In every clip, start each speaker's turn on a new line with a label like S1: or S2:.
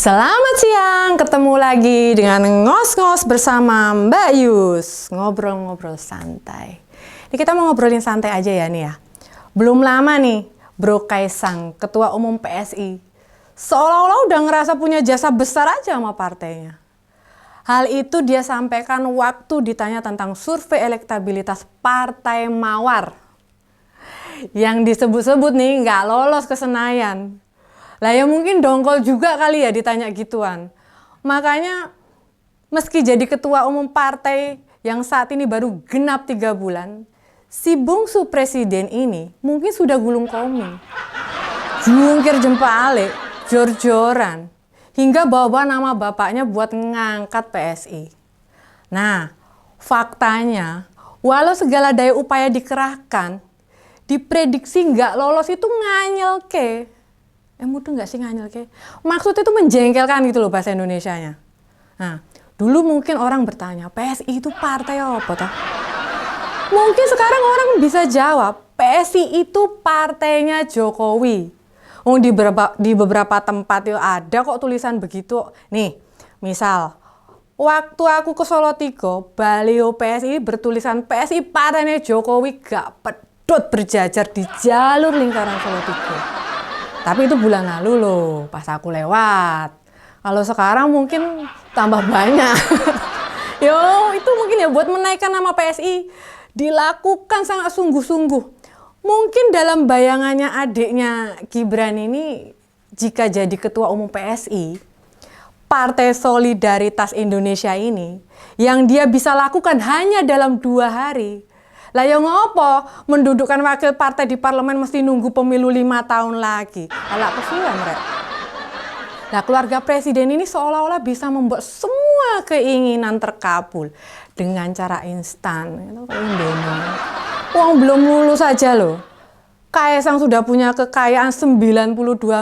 S1: Selamat siang, ketemu lagi dengan Ngos-Ngos bersama Mbak Yus. Ngobrol-ngobrol santai. Ini kita mau ngobrolin santai aja ya nih ya. Belum lama nih, Bro Kaesang, Ketua Umum PSI, seolah-olah udah ngerasa punya jasa besar aja sama partainya. Hal itu dia sampaikan waktu ditanya tentang survei elektabilitas Partai Mawar. Yang disebut-sebut nih nggak lolos ke Senayan. Lah ya mungkin dongkol juga kali ya ditanya gituan. Makanya meski jadi ketua umum partai yang saat ini baru genap 3 bulan, si bungsu presiden ini mungkin sudah gulung koming. Jungkir jempalik, jor-joran, hingga bawa nama bapaknya buat ngangkat PSI. Nah, faktanya, walau segala daya upaya dikerahkan, diprediksi nggak lolos itu nganyel ke. Mudah nggak sih nganyel ke? Maksudnya itu menjengkelkan gitu loh bahasa Indonesianya. Nah, dulu mungkin orang bertanya, PSI itu partai apa toh? Mungkin sekarang orang bisa jawab, PSI itu partainya Jokowi. Di beberapa tempat itu ada kok tulisan begitu. Nih, misal, waktu aku ke Solo Tigo, baliho PSI bertulisan PSI partainya Jokowi gak pedot berjajar di jalur lingkaran Solo Tigo. Tapi itu bulan lalu loh, pas aku lewat. Kalau sekarang mungkin tambah banyak. Yo, itu mungkin ya buat menaikkan nama PSI. Dilakukan sangat sungguh-sungguh. Mungkin dalam bayangannya adiknya Gibran ini, jika jadi ketua umum PSI, Partai Solidaritas Indonesia ini, yang dia bisa lakukan hanya dalam 2 hari, lah ya ngopo mendudukkan wakil partai di parlemen mesti nunggu pemilu 5 tahun lagi. Alak kesuwen rek. Nah, keluarga presiden ini seolah-olah bisa membuat semua keinginan terkabul dengan cara instan. Wong belum lulus aja loh. Kaesang sudah punya kekayaan 92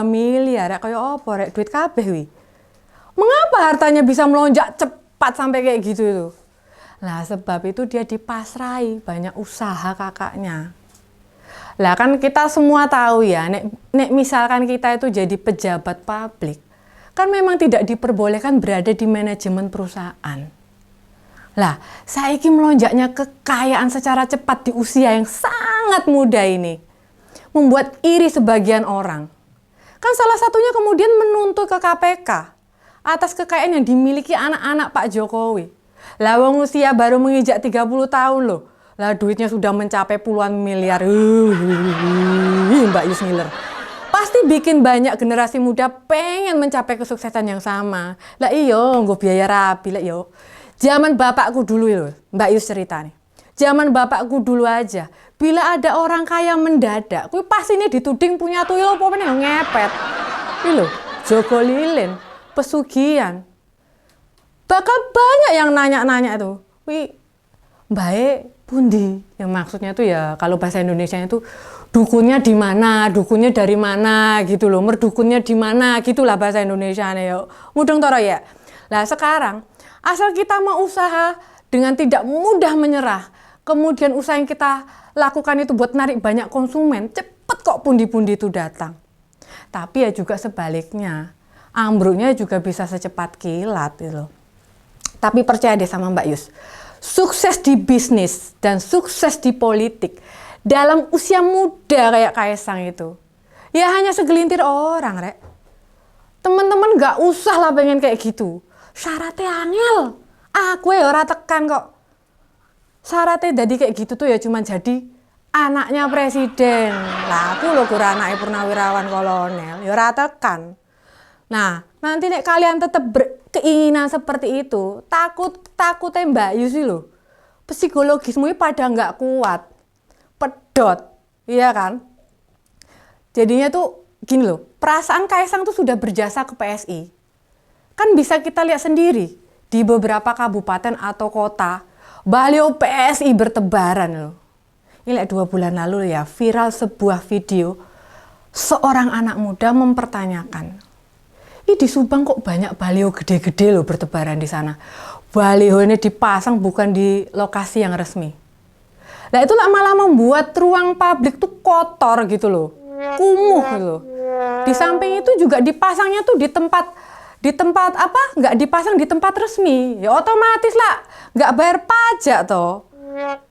S1: miliar. Kayak apa rek duit kabeh wi. Mengapa hartanya bisa melonjak cepat sampai kayak gitu tuh? Lah sebab itu dia dipasrai banyak usaha kakaknya. Lah kan kita semua tahu ya, nek misalkan kita itu jadi pejabat publik, kan memang tidak diperbolehkan berada di manajemen perusahaan. Lah, saiki melonjaknya kekayaan secara cepat di usia yang sangat muda ini, membuat iri sebagian orang. Kan salah satunya kemudian menuntut ke KPK atas kekayaan yang dimiliki anak-anak Pak Jokowi. Lah wong usia baru menginjak 30 tahun loh. Lah duitnya sudah mencapai puluhan miliar. Mbak Yus Miller. Pasti bikin banyak generasi muda pengen mencapai kesuksesan yang sama. Lah iyo, nggo biaya rapi lah yo. Zaman bapakku dulu loh, Mbak Yus cerita nih. Zaman bapakku dulu aja, bila ada orang kaya mendadak, kuwi pastinya dituding punya tuyul apa meneh ngepet. Iki lho, jogo lilin, pesugihan. Bakal banyak yang nanya-nanya tuh, wih, baik pundi, yang maksudnya tuh ya kalau bahasa Indonesia itu dukunnya di mana, dukunnya dari mana gitu loh, merdukunnya di mana gitulah bahasa Indonesia nih yo. Mudeng toro ya. Lah sekarang asal kita mau usaha dengan tidak mudah menyerah, kemudian usaha yang kita lakukan itu buat narik banyak konsumen, cepet kok pundi-pundi itu datang. Tapi ya juga sebaliknya, ambruknya juga bisa secepat kilat gitu loh. Tapi percaya deh sama Mbak Yus, sukses di bisnis dan sukses di politik dalam usia muda kayak Kaesang itu, ya hanya segelintir orang, rek. Temen-temen gak usah lah pengen kayak gitu. Syaratnya angel. Aku ya ora tekan kok. Syaratnya jadi kayak gitu tuh ya cuma jadi anaknya presiden. Lah aku loh kurang anaknya purnawirawan kolonel, ya ora tekan. Nah, nanti nek kalian tetap berkeinginan seperti itu, takutnya Mbak Yus loh, psikologismu pada nggak kuat, pedot, iya kan? Jadinya tuh gini loh, perasaan Kaesang tuh sudah berjasa ke PSI. Kan bisa kita lihat sendiri, di beberapa kabupaten atau kota, baliho PSI bertebaran loh. Ini 2 bulan lalu ya, viral sebuah video, seorang anak muda mempertanyakan, di Subang kok banyak baliho gede-gede loh bertebaran di sana. Baliho ini dipasang bukan di lokasi yang resmi. Nah itu malah membuat ruang publik tuh kotor gitu loh, kumuh gitu loh. Di samping itu juga dipasangnya tuh di tempat di tempat apa? Nggak dipasang di tempat resmi, ya otomatis lah nggak bayar pajak toh.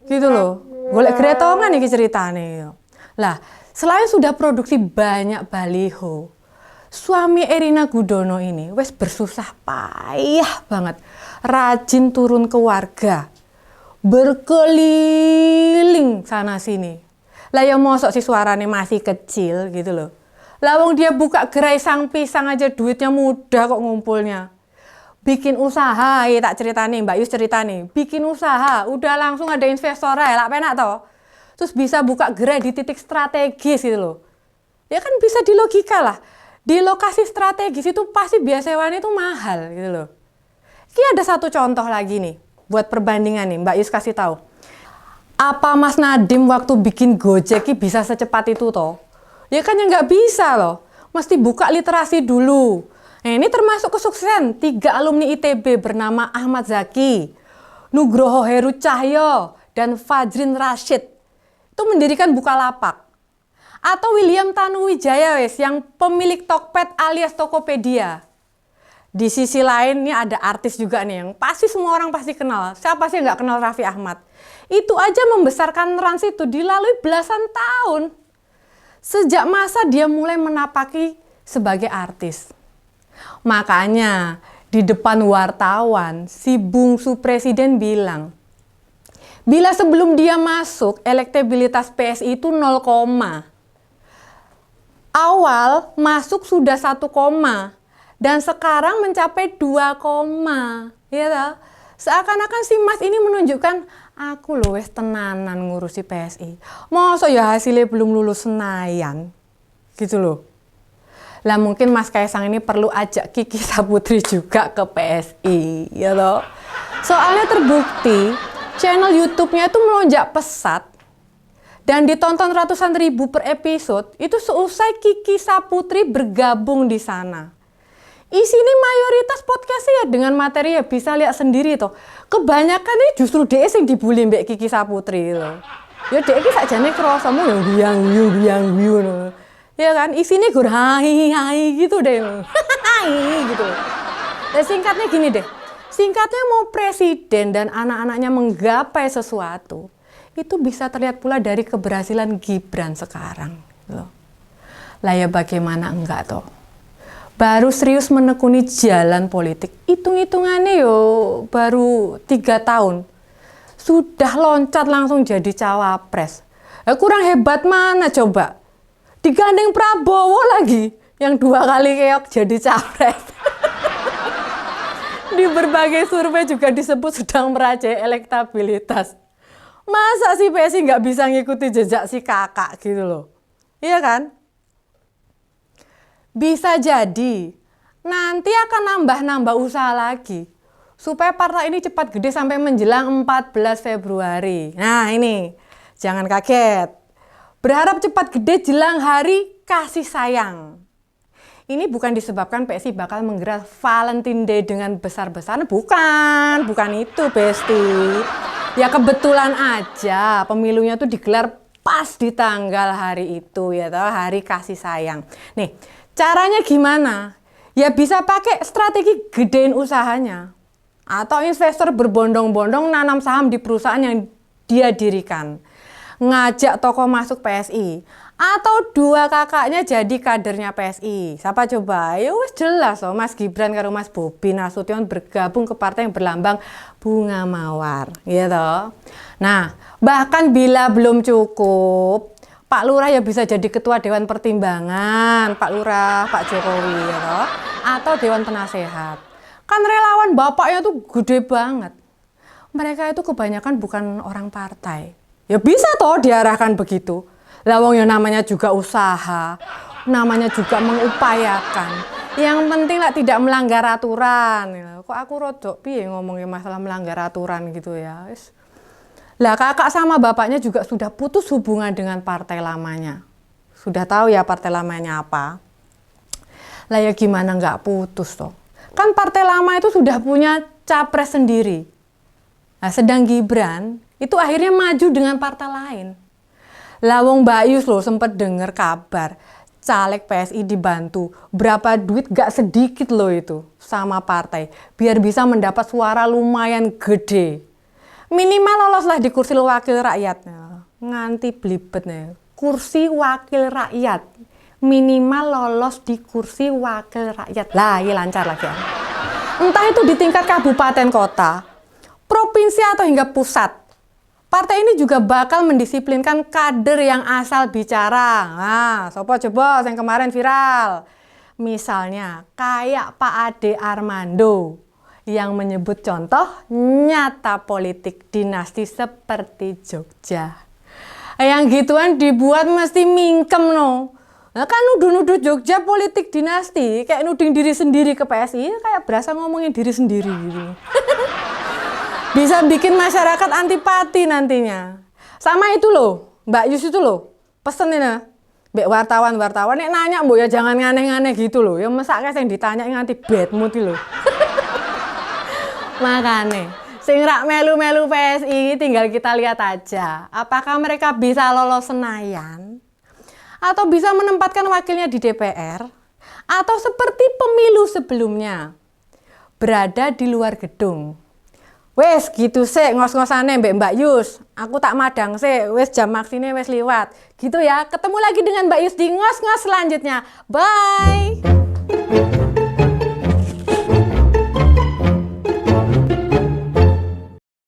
S1: Gitu loh. Golek gretongan iki ceritane. Lah, selain sudah produksi banyak baliho, suami Erina Gudono ini wes bersusah payah banget, rajin turun ke warga, berkeliling sana sini. Lah ya mosok si suarane masih kecil gitu loh. Lah wong dia buka gerai sang pisang aja duitnya mudah kok ngumpulnya. Bikin usaha, ya tak ceritane Mbak Yus ceritane, bikin usaha, udah langsung ada investor ya, lah penak toh. Terus bisa buka gerai di titik strategis gitu loh. Ya kan bisa dilogika lah. Di lokasi strategis itu pasti biaya sewanya itu mahal gitu loh. Ini ada satu contoh lagi nih, buat perbandingan nih, Mbak Yus kasih tahu. Apa Mas Nadiem waktu bikin Gojek bisa secepat itu toh? Ya kan ya nggak bisa loh, mesti buka literasi dulu. Nah ini termasuk kesuksesan 3 alumni ITB bernama Ahmad Zaki, Nugroho Heru Cahyo, dan Fajrin Rashid. Itu mendirikan Bukalapak. Atau William Tanuwijaya wes yang pemilik Tokped alias Tokopedia. Di sisi lain ini ada artis juga nih yang pasti semua orang pasti kenal. Siapa sih nggak kenal Raffi Ahmad? Itu aja membesarkan Trans itu dilalui belasan tahun. Sejak masa dia mulai menapaki sebagai artis. Makanya di depan wartawan si bungsu presiden bilang, bila sebelum dia masuk elektabilitas PSI itu 0, awal masuk sudah 1, dan sekarang mencapai 2, ya toh? Seakan-akan si Mas ini menunjukkan aku loh wes tenanan ngurusi PSI. Masa ya hasilnya belum lulus Senayan, gitu loh. Lah mungkin Mas Kaisang ini perlu ajak Kiki Saputri juga ke PSI, ya toh? Soalnya terbukti channel YouTube-nya itu melonjak pesat. Dan ditonton ratusan ribu per episode, itu seusai Kiki Saputri bergabung di sana. Isinya mayoritas podcastnya ya dengan materi ya bisa lihat sendiri toh. Kebanyakan ini justru dia yang dibully Mbak Kiki Saputri loh. Ya dia ini sajane kerasa mu yang biang ya kan isinya gur hai gitu deh. Hai gitu. Dan singkatnya gini deh. Singkatnya mau presiden dan anak-anaknya menggapai sesuatu. Itu bisa terlihat pula dari keberhasilan Gibran sekarang. Loh. Lah ya bagaimana enggak toh? Baru serius menekuni jalan politik, hitung-hitungannya yo baru 3 tahun. Sudah loncat langsung jadi cawapres. Kurang hebat mana coba? Digandeng Prabowo lagi, yang 2 kali keok jadi capres. Di berbagai survei juga disebut sedang merajai elektabilitas. Masa sih PSI nggak bisa ngikuti jejak si kakak gitu loh? Iya kan? Bisa jadi nanti akan nambah-nambah usaha lagi supaya partai ini cepat gede sampai menjelang 14 Februari. Nah ini, jangan kaget. Berharap cepat gede jelang hari kasih sayang. Ini bukan disebabkan PSI bakal menggelar Valentine Day dengan besar-besaran. Bukan itu, Besti. Ya kebetulan aja pemilunya tuh digelar pas di tanggal hari itu, ya toh, hari kasih sayang. Nih, caranya gimana? Ya bisa pakai strategi gedein usahanya. Atau investor berbondong-bondong nanam saham di perusahaan yang dia dirikan. Ngajak tokoh masuk PSI. Atau 2 kakaknya jadi kadernya PSI. Siapa coba? Ya wis jelas loh, Mas Gibran karo Mas Bobi Nasution bergabung ke partai yang berlambang bunga mawar, gitu. Nah, bahkan bila belum cukup, Pak Lurah ya bisa jadi ketua Dewan Pertimbangan, Pak Lurah, Pak Jokowi, gitu. Atau Dewan Penasehat. Kan relawan bapaknya tuh gede banget. Mereka itu kebanyakan bukan orang partai. Ya bisa toh diarahkan begitu. Lawang yang namanya juga usaha, namanya juga mengupayakan. Yang penting lah tidak melanggar aturan. Kok aku rodok piye ngomongin masalah melanggar aturan gitu ya. Lah kakak sama bapaknya juga sudah putus hubungan dengan partai lamanya. Sudah tahu ya partai lamanya apa. Lah ya gimana nggak putus toh. Kan partai lama itu sudah punya capres sendiri. Nah sedang Gibran itu akhirnya maju dengan partai lain. Lawong Mbak Yus loh sempat dengar kabar caleg PSI dibantu. Berapa duit gak sedikit loh itu sama partai. Biar bisa mendapat suara lumayan gede. Minimal loloslah di kursi wakil rakyat. Nganti belibet nih. Kursi wakil rakyat. Minimal lolos di kursi wakil rakyat. Lah, ini lancar lagi ya. Entah itu di tingkat kabupaten kota, provinsi atau hingga pusat. Partai ini juga bakal mendisiplinkan kader yang asal bicara. Nah, sopo coba yang kemarin viral. Misalnya kayak Pak Ade Armando yang menyebut contoh nyata politik dinasti seperti Jogja. Yang gituan dibuat mesti mingkem no. Nah kan nuduh-nuduh Jogja politik dinasti, kayak nuding diri sendiri ke PSI, kayak berasa ngomongin diri sendiri gitu. Bisa bikin masyarakat antipati nantinya. Sama itu loh, Mbak Yus itu loh, pesen ini, Mbak wartawan-wartawan, nek nanya mbok ya jangan nganeh-nganeh gitu loh, ya mesake sing ditanya nganti bad mood loh. Makane, sing rak melu-melu PSI tinggal kita lihat aja, apakah mereka bisa lolos Senayan, atau bisa menempatkan wakilnya di DPR, atau seperti pemilu sebelumnya, berada di luar gedung. Wes gitu sih ngos-ngosane Mbak Yus. Aku tak madang sih, wes jam maksine wes liwat. Gitu ya, ketemu lagi dengan Mbak Yus di ngos-ngos selanjutnya. Bye!